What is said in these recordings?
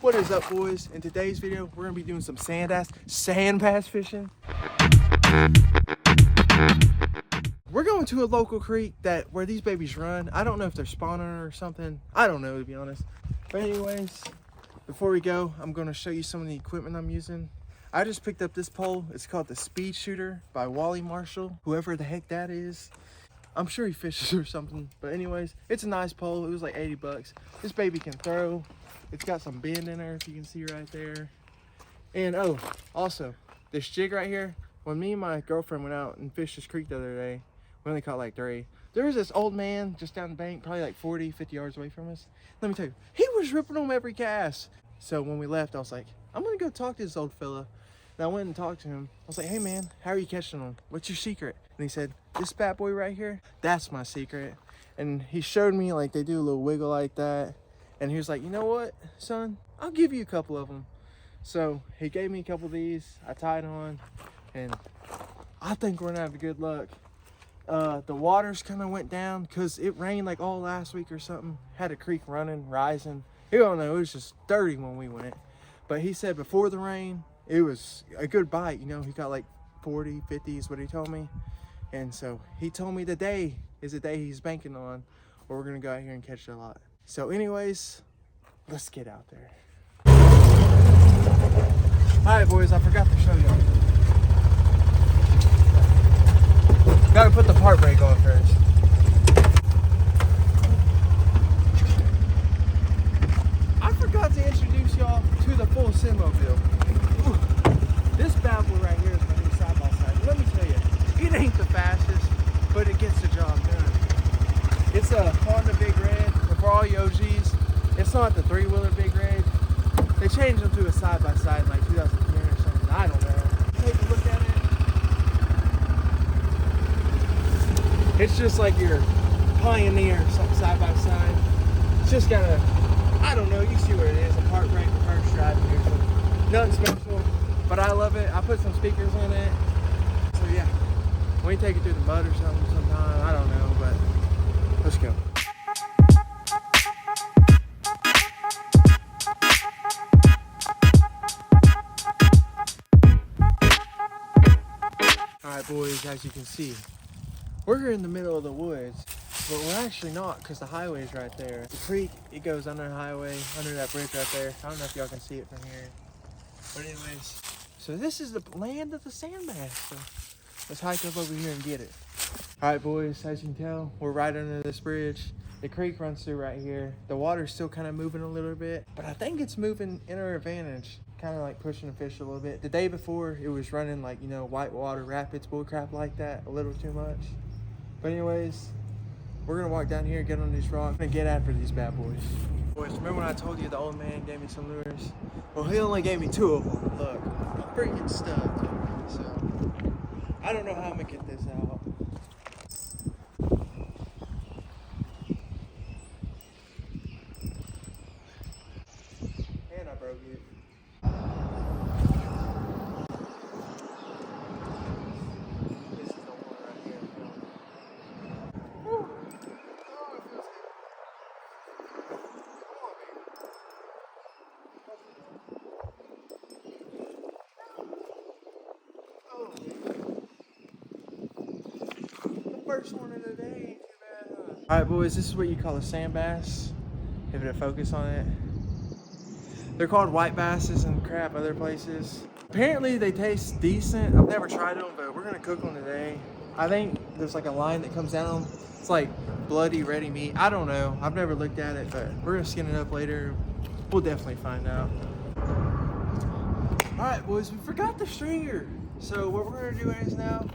What is up, boys? In today's video, we're gonna be doing some sandbass fishing. We're going to a local creek where these babies run. I don't know if they're spawning or something. I don't know, to be honest. But anyways, before we go, I'm gonna show you some of the equipment I'm using. I just picked up this pole. It's called the Speed Shooter by Wally Marshall, whoever the heck that is. I'm sure he fishes or something. But anyways, it's a nice pole. It was like 80 bucks. This baby can throw. It's got some bend in there, if you can see right there. And oh, also, this jig right here, when me and my girlfriend went out and fished this creek the other day, we only caught like 3. There was this old man just down the bank, probably like 40, 50 yards away from us. Let me tell you, he was ripping them every cast. So when we left, I was like, I'm gonna go talk to this old fella. And I went and talked to him. I was like, hey man, how are you catching them? What's your secret? And he said, this bad boy right here, that's my secret. And he showed me like they do a little wiggle like that. And he was like, you know what, son, I'll give you a couple of them. So he gave me a couple of these. I tied on, and I think we're gonna have good luck. The waters kind of went down because it rained like all last week or something. Had a creek running, rising. You don't know, it was just dirty when we went. But he said before the rain, it was a good bite. You know, he got like 40, 50 is what he told me. And so he told me today is the day he's banking on, or we're gonna go out here and catch a lot. So anyways, let's get out there. All right, boys, I forgot to show y'all. Gotta put the part brake on first. I forgot to introduce y'all to the Fullsend Mobile. This bad boy right here is my new side-by-side. Let me tell you, it ain't the fastest, but it gets the job done. It's a Honda Big Red. For all you OGs, it's not the 3-wheeler Big Red. They changed them to a side-by-side in like 2010 or something. I don't know. Take a look at it. It's just like your Pioneer side-by-side. It's just got a, I don't know, you see what it is, a park brake, reverse driving or something. Nothing special, but I love it. I put some speakers in it. So yeah, we can take it through the mud or something sometime. I don't know, but let's go. Alright boys, as you can see, we're in the middle of the woods, but we're actually not because the highway is right there. The creek, it goes under the highway, under that bridge right there. I don't know if y'all can see it from here. But anyways, so this is the land of the sand bass. So let's hike up over here and get it. Alright boys, as you can tell, we're right under this bridge. The creek runs through right here. The water's still kind of moving a little bit, but I think it's moving in our advantage. Kind of like pushing the fish a little bit. The day before, it was running like, you know, whitewater rapids, bullcrap like that, a little too much. But anyways, we're gonna walk down here, get on these rocks, and get after these bad boys. Boys, remember when I told you the old man gave me some lures? Well, he only gave me 2 of them. Look, I'm freaking stuck. So, I don't know how I'm gonna get this out. And I broke it. First one of the day, ain't too bad, huh? Alright boys, this is what you call a sand bass. Give it a focus on it. They're called white basses and crap other places. Apparently they taste decent. I've never tried them, but we're gonna cook them today. I think there's like a line that comes down. It's like bloody ready meat. I don't know. I've never looked at it, but we're gonna skin it up later. We'll definitely find out. Alright boys, we forgot the stringer. So what we're gonna do is now,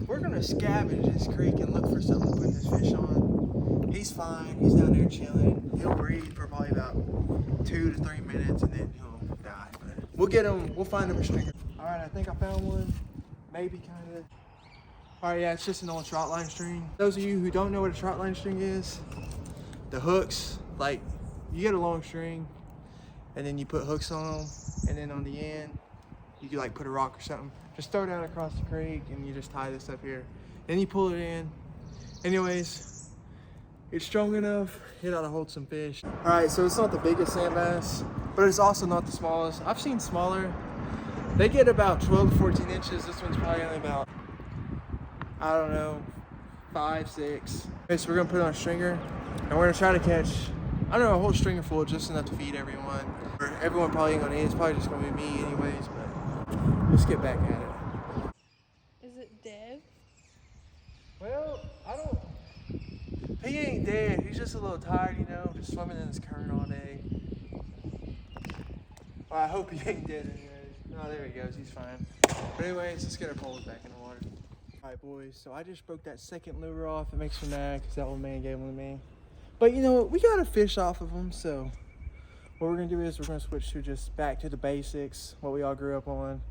we're gonna scavenge this creek and look for something to put this fish on. He's fine, he's down there chilling. He'll breathe for probably about 2 to 3 minutes and then he'll die. But we'll get him, we'll find him a stringer. All right, I think I found one, maybe kind of. All right, yeah, it's just an old trot line string. Those of you who don't know what a trot line string is, the hooks, like you get a long string and then you put hooks on them, and then on the end, you can like put a rock or something. Just throw it out across the creek and you just tie this up here. Then you pull it in. Anyways, it's strong enough, it ought to hold some fish. All right, so it's not the biggest sand bass, but but it's also not the smallest. I've seen smaller. They get about 12 to 14 inches. This one's probably only about, I don't know, 5, 6. Okay, so we're gonna put on a stringer and we're gonna try to catch, I don't know, a whole stringer full, just enough to feed everyone. Or everyone probably ain't gonna eat. It's probably just gonna be me anyways, but let's get back at it. Is it dead? Well, I don't, he ain't dead. He's just a little tired, you know, just swimming in this current all day. Well, I hope he ain't dead anyways. Oh, there he goes, he's fine. But anyways, let's get our poles back in the water. All right, boys, so I just broke that second lure off. It makes me mad because that old man gave them to me. But you know what, we got a fish off of them, so what we're gonna do is we're gonna switch to just back to the basics, what we all grew up on.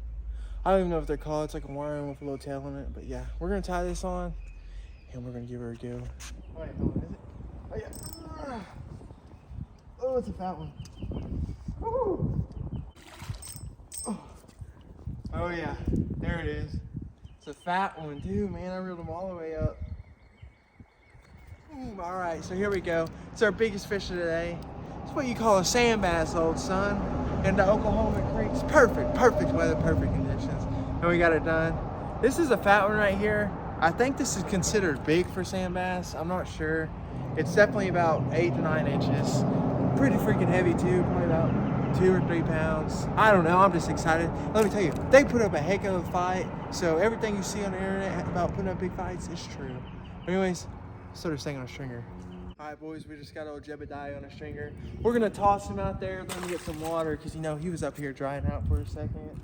I don't even know what they're called. It's like a worm with a little tail on it, but yeah, we're gonna tie this on and we're gonna give her a go. Oh, wait, hold on, is it? Oh, yeah. Oh, it's a fat one. Woo. Oh yeah, there it is. It's a fat one too, man. I reeled them all the way up. All right, so here we go. It's our biggest fish of the day. It's what you call a sand bass, old son. And the Oklahoma creeks, perfect weather, perfect conditions. And we got it done. This is a fat one right here. I think this is considered big for sand bass. I'm not sure. It's definitely about 8 to 9 inches. Pretty freaking heavy too, probably about 2 or 3 pounds. I don't know, I'm just excited. Let me tell you, they put up a heck of a fight. So everything you see on the internet about putting up big fights is true. But anyways, so they're staying on a stringer. All right, boys, we just got old Jebediah on a stringer. We're gonna toss him out there, let him get some water, because you know, he was up here drying out for a second.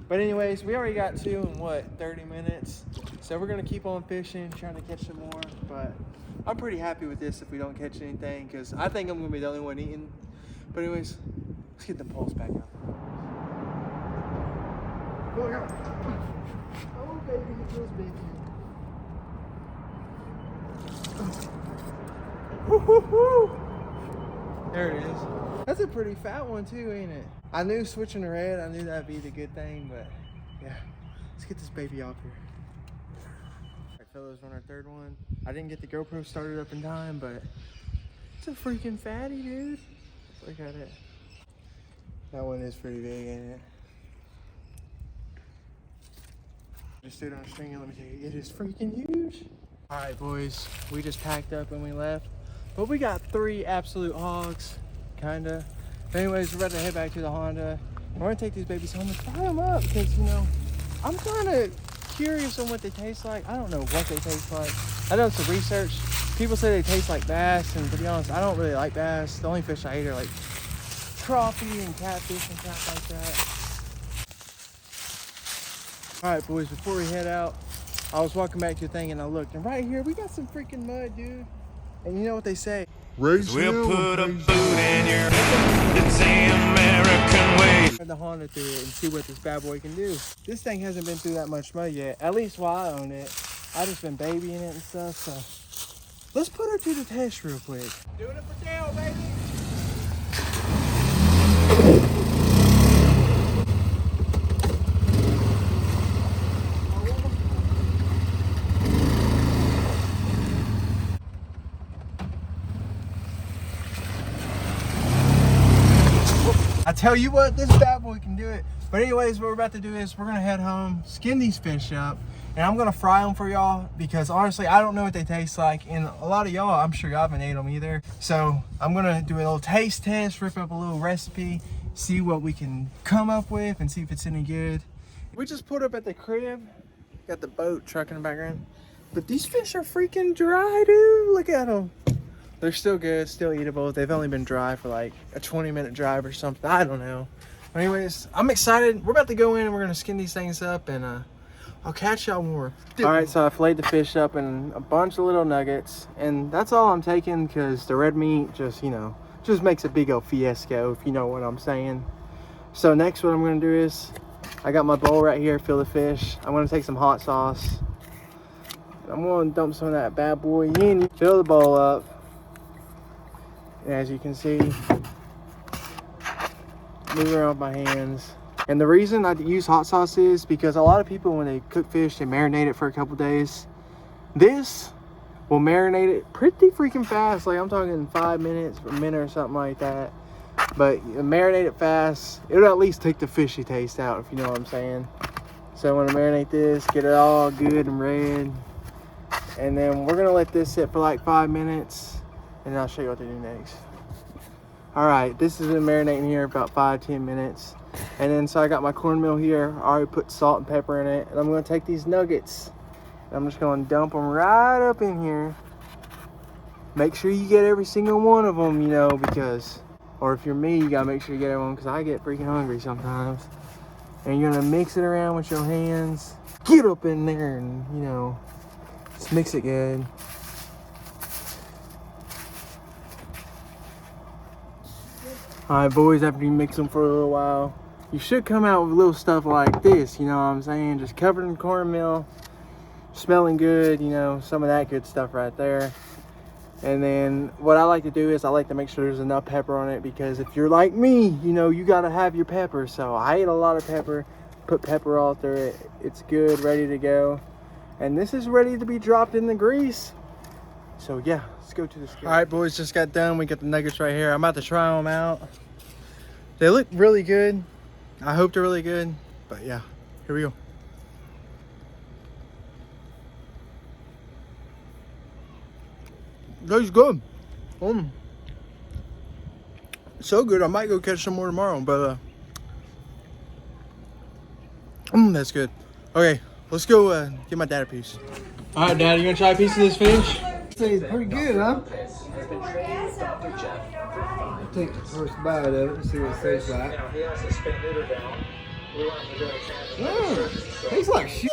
But anyways, we already got 2 in what, 30 minutes? So we're gonna keep on fishing, trying to catch some more. But I'm pretty happy with this if we don't catch anything, because I think I'm gonna be the only one eating. But anyways, let's get the poles back up. Oh, yeah. Oh, baby, it feels big. There it is. That's a pretty fat one too, ain't it? I knew switching her head, I knew that'd be the good thing, but yeah. Let's get this baby off here. All right, fellas, on our third one. I didn't get the GoPro started up in time, but it's a freaking fatty, dude. Look at it. That one is pretty big, ain't it? Just threw it on a string and let me tell you, it is freaking huge. All right, boys, we just packed up and we left. But we got 3 absolute hogs, kinda. But anyways, we're about to head back to the Honda. And we're gonna take these babies home and fry them up because, you know, I'm kinda curious on what they taste like. I don't know what they taste like. I done some research. People say they taste like bass, and to be honest, I don't really like bass. The only fish I eat are like crappie and catfish and crap like that. All right, boys, before we head out, I was walking back to the thing and I looked, and right here, we got some freaking mud, dude. And you know what they say? Raise we'll put a boot in your head. It's the American way. The Honda through it and see what this bad boy can do. This thing hasn't been through that much mud yet, at least while I own it. I just been babying it and stuff, so let's put her to the test real quick. Doing it for Dale, baby. I tell you what, this bad boy can do it. But anyways, what we're about to do is we're gonna head home, skin these fish up, and I'm gonna fry them for y'all because honestly, I don't know what they taste like. And a lot of y'all, I'm sure y'all haven't ate them either. So I'm gonna do a little taste test, rip up a little recipe, see what we can come up with and see if it's any good. We just put up at the crib, got the boat truck in the background. But these fish are freaking dry, dude. Look at them. They're still good, still eatable. They've only been dry for like a 20-minute drive or something. I don't know. But anyways, I'm excited. We're about to go in and we're gonna skin these things up, and I'll catch y'all more. All right, so I filleted the fish up in a bunch of little nuggets, and that's all I'm taking because the red meat just, you know, just makes a big old fiasco, if you know what I'm saying. So next, what I'm gonna do is, I got my bowl right here, fill the fish. I'm gonna take some hot sauce. I'm gonna dump some of that bad boy in, fill the bowl up. And as you can see, move around with my hands. And the reason I use hot sauce is because a lot of people, when they cook fish, they marinate it for a couple days. This will marinate it pretty freaking fast. Like I'm talking 5 minutes, a minute or something like that. but you marinate it fast. It'll at least take the fishy taste out, if you know what I'm saying. So I'm gonna marinate this, get it all good and red. And then we're gonna let this sit for like 5 minutes, and I'll show you what to do next. All right, this has been marinating here about 5-10 minutes. And then so I got my cornmeal here. I already put salt and pepper in it. And I'm gonna take these nuggets, and I'm just gonna dump them right up in here. Make sure you get every single one of them, you know, because, or if you're me, you gotta make sure you get everyone, because I get freaking hungry sometimes. And you're gonna mix it around with your hands. Get up in there and, you know, just mix it good. Alright boys, after you mix them for a little while, you should come out with little stuff like this, you know what I'm saying? Just covered in cornmeal, smelling good, you know, some of that good stuff right there. And then what I like to do is I like to make sure there's enough pepper on it, because if you're like me, you know, you gotta have your pepper. So I ate a lot of pepper, put pepper all through it. It's good, ready to go. And this is ready to be dropped in the grease. So yeah, let's go to the skillet. All right boys, just got done. We got the nuggets right here. I'm about to try them out. They look really good. I hope they're really good, but yeah, here we go. Tastes good. So good, I might go catch some more tomorrow, but that's good. Okay, let's go get my dad a piece. All right, Dad, you gonna try a piece of this fish? Tastes pretty good, huh? I'll take the first bite of it and see what it tastes like. Tastes like shit.